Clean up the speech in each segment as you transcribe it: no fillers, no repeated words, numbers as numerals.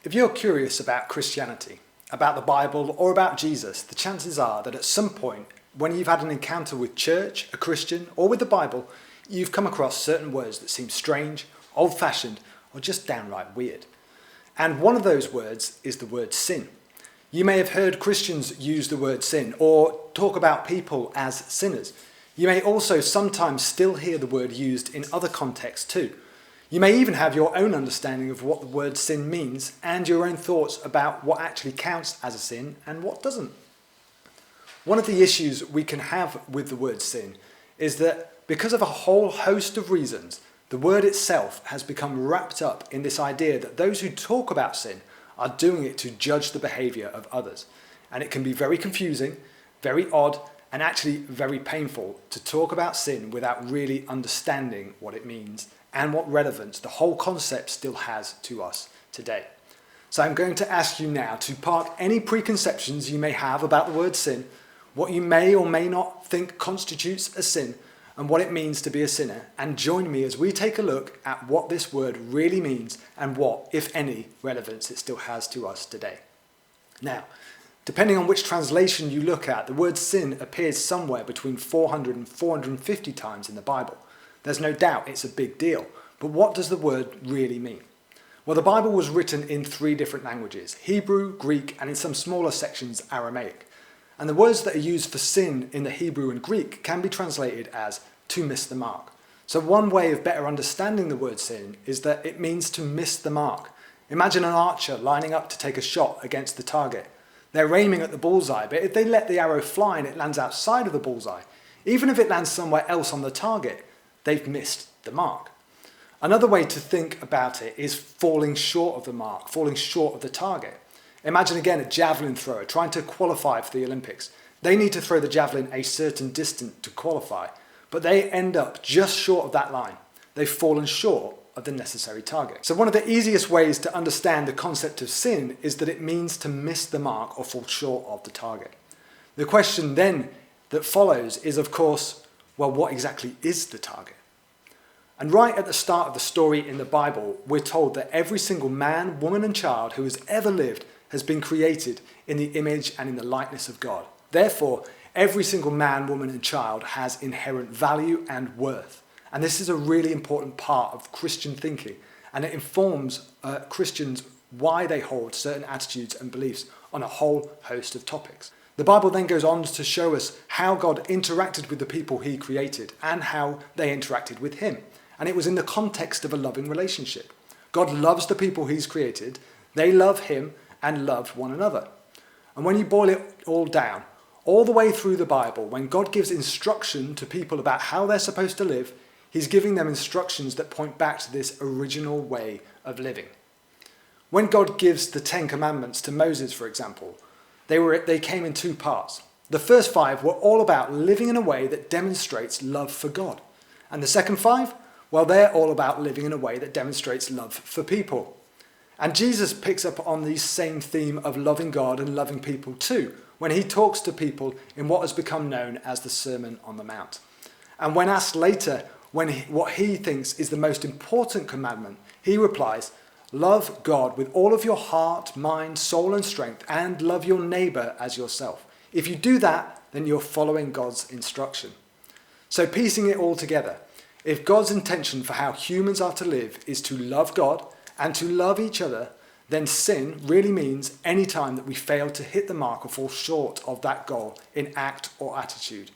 If you're curious about Christianity, about the Bible, or about Jesus, the chances are that at some point, when you've had an encounter with church, a Christian, or with the Bible, you've come across certain words that seem strange, old-fashioned, or just downright weird. And one of those words is the word sin. You may have heard Christians use the word sin, or talk about people as sinners. You may also sometimes still hear the word used in other contexts too. You may even have your own understanding of what the word sin means and your own thoughts about what actually counts as a sin and what doesn't. One of the issues we can have with the word sin is that because of a whole host of reasons, the word itself has become wrapped up in this idea that those who talk about sin are doing it to judge the behaviour of others. And it can be very confusing, very odd, and actually very painful to talk about sin without really understanding what it means and what relevance the whole concept still has to us today. So I'm going to ask you now to park any preconceptions you may have about the word sin, what you may or may not think constitutes a sin, and what it means to be a sinner, and join me as we take a look at what this word really means and what, if any, relevance it still has to us today. Now, depending on which translation you look at, the word sin appears somewhere between 400 and 450 times in the Bible. There's no doubt it's a big deal, but what does the word really mean? Well, the Bible was written in 3 different languages: Hebrew, Greek, and in some smaller sections, Aramaic. And the words that are used for sin in the Hebrew and Greek can be translated as to miss the mark. So one way of better understanding the word sin is that it means to miss the mark. Imagine an archer lining up to take a shot against the target. They're aiming at the bullseye, but if they let the arrow fly and it lands outside of the bullseye, even if it lands somewhere else on the target, they've missed the mark. Another way to think about it is falling short of the mark, falling short of the target. Imagine again a javelin thrower trying to qualify for the Olympics. They need to throw the javelin a certain distance to qualify, but they end up just short of that line. They've fallen short of the necessary target. So one of the easiest ways to understand the concept of sin is that it means to miss the mark or fall short of the target. The question then that follows is, of course, well, what exactly is the target? And right at the start of the story in the Bible, we're told that every single man, woman, and child who has ever lived has been created in the image and in the likeness of God. Therefore, every single man, woman, and child has inherent value and worth. And this is a really important part of Christian thinking, and it informs Christians why they hold certain attitudes and beliefs on a whole host of topics. The Bible then goes on to show us how God interacted with the people he created and how they interacted with him. And it was in the context of a loving relationship. God loves the people he's created, they love him and love one another. And when you boil it all down, all the way through the Bible, when God gives instruction to people about how they're supposed to live, he's giving them instructions that point back to this original way of living. When God gives the 10 Commandments to Moses, for example, they came in 2 parts. The first 5 were all about living in a way that demonstrates love for God. And the second 5, well, they're all about living in a way that demonstrates love for people. And Jesus picks up on the same theme of loving God and loving people too, when he talks to people in what has become known as the Sermon on the Mount. And when asked later what he thinks is the most important commandment, he replies, love God with all of your heart, mind, soul, and strength, and love your neighbour as yourself. If you do that, then you're following God's instruction. So piecing it all together, if God's intention for how humans are to live is to love God and to love each other, then sin really means any time that we fail to hit the mark or fall short of that goal in act or attitude.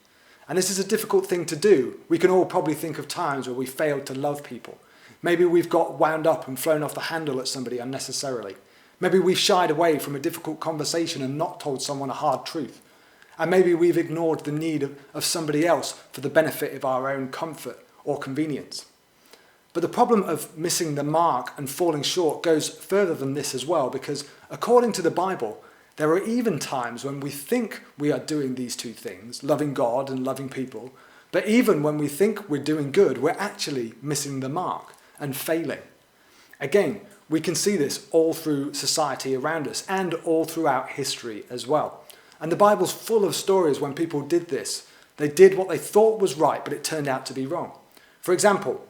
And this is a difficult thing to do. We can all probably think of times where we failed to love people. Maybe we've got wound up and flown off the handle at somebody unnecessarily. Maybe we've shied away from a difficult conversation and not told someone a hard truth. And maybe we've ignored the need of somebody else for the benefit of our own comfort or convenience. But the problem of missing the mark and falling short goes further than this as well, because according to the Bible, there are even times when we think we are doing these 2 things, loving God and loving people, but even when we think we're doing good, we're actually missing the mark and failing. Again, we can see this all through society around us and all throughout history as well. And the Bible's full of stories when people did this. They did what they thought was right, but it turned out to be wrong. For example,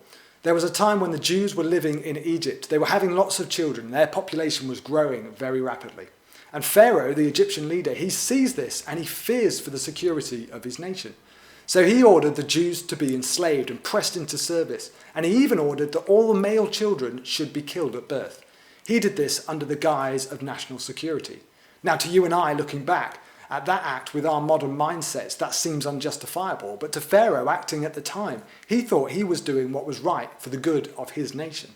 There was a time when the Jews were living in Egypt. They were having lots of children. Their population was growing very rapidly. And Pharaoh, the Egyptian leader, he sees this and he fears for the security of his nation. So he ordered the Jews to be enslaved and pressed into service. And he even ordered that all the male children should be killed at birth. He did this under the guise of national security. Now, to you and I, looking back at that act with our modern mindsets, that seems unjustifiable. But to Pharaoh, acting at the time, he thought he was doing what was right for the good of his nation.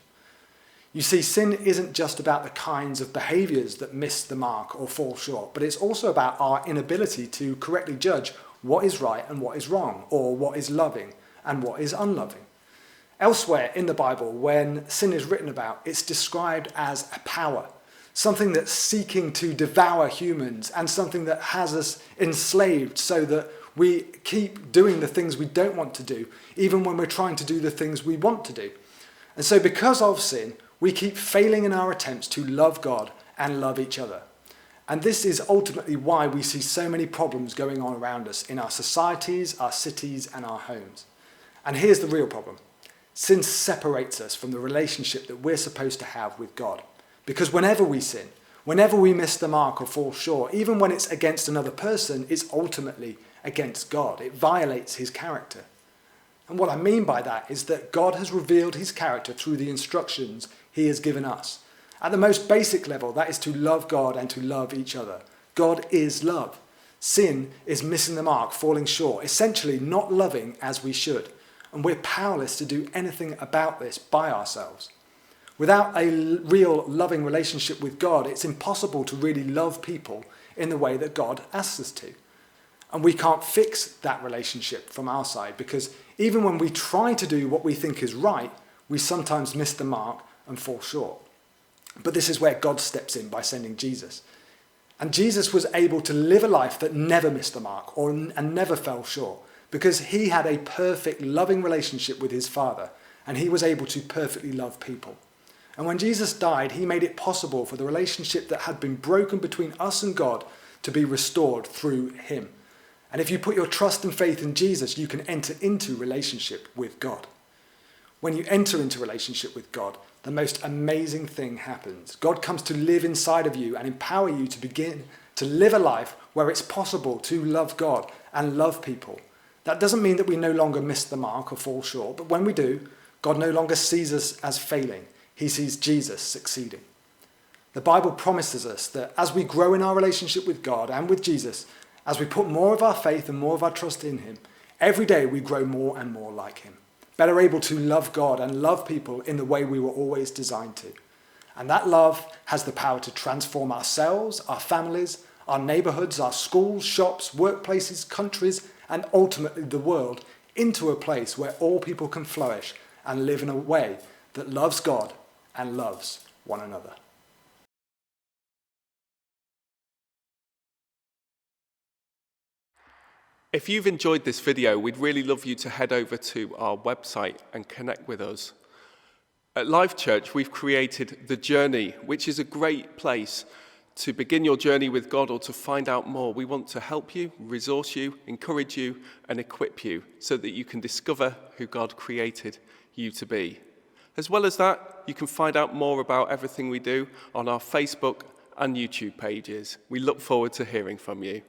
You see, sin isn't just about the kinds of behaviours that miss the mark or fall short, but it's also about our inability to correctly judge what is right and what is wrong, or what is loving and what is unloving. Elsewhere in the Bible, when sin is written about, it's described as a power, something that's seeking to devour humans and something that has us enslaved so that we keep doing the things we don't want to do, even when we're trying to do the things we want to do. And so because of sin, we keep failing in our attempts to love God and love each other. And this is ultimately why we see so many problems going on around us in our societies, our cities, and our homes. And here's the real problem. Sin separates us from the relationship that we're supposed to have with God. Because whenever we sin, whenever we miss the mark or fall short, even when it's against another person, it's ultimately against God. It violates his character. And what I mean by that is that God has revealed his character through the instructions he has given us. At the most basic level, that is to love God and to love each other. God is love. Sin is missing the mark, falling short, essentially not loving as we should. And we're powerless to do anything about this by ourselves. Without a real loving relationship with God, it's impossible to really love people in the way that God asks us to. And we can't fix that relationship from our side, because even when we try to do what we think is right, we sometimes miss the mark and fall short. But this is where God steps in by sending Jesus. And Jesus was able to live a life that never missed the mark and never fell short, because he had a perfect, loving relationship with his Father, and he was able to perfectly love people. And when Jesus died, he made it possible for the relationship that had been broken between us and God to be restored through him. And if you put your trust and faith in Jesus, you can enter into relationship with God. When you enter into relationship with God, the most amazing thing happens. God comes to live inside of you and empower you to begin to live a life where it's possible to love God and love people. That doesn't mean that we no longer miss the mark or fall short, but when we do, God no longer sees us as failing. He sees Jesus succeeding. The Bible promises us that as we grow in our relationship with God and with Jesus, as we put more of our faith and more of our trust in him, every day we grow more and more like him, better able to love God and love people in the way we were always designed to. And that love has the power to transform ourselves, our families, our neighborhoods, our schools, shops, workplaces, countries, and ultimately the world into a place where all people can flourish and live in a way that loves God and loves one another. If you've enjoyed this video, we'd really love you to head over to our website and connect with us. At Life Church, we've created The Journey, which is a great place to begin your journey with God or to find out more. We want to help you, resource you, encourage you, and equip you so that you can discover who God created you to be. As well as that, you can find out more about everything we do on our Facebook and YouTube pages. We look forward to hearing from you.